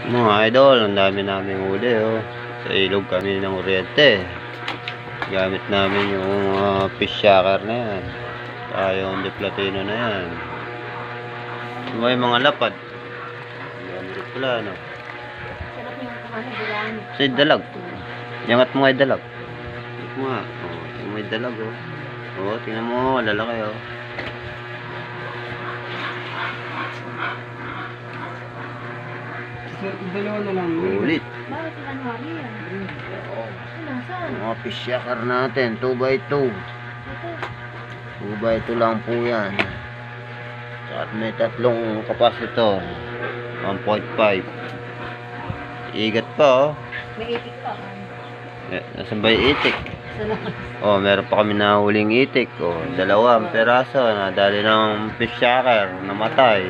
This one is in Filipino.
Mga idol, ang dami namin huli oh. Sa ilog kami ng Oriente. Gamit namin yung fish shaker na yan. Yung de platino na yan. May mga lapad. Gamit pala no. Sarap yung bulan. Sa dalag. Yangat mo nga dalag. Yangat mo nga. Oh, yung may dalag oh. Oh, tingnan mo, lalaki oh. Dalawa na lang. Ulit. Bakit ilan hari yan? Nasaan? Mga fish shaker natin, 2x2. Ito. 2x2 lang po yan. At may tatlong kapasitor. 1.5. Igat pa oh. May itik pa. Nasaan ba yung itik? Salamat. Oh, meron pa kami nahuling itik. Oh, 2 peraso. Nadali ng fish shaker. Namatay.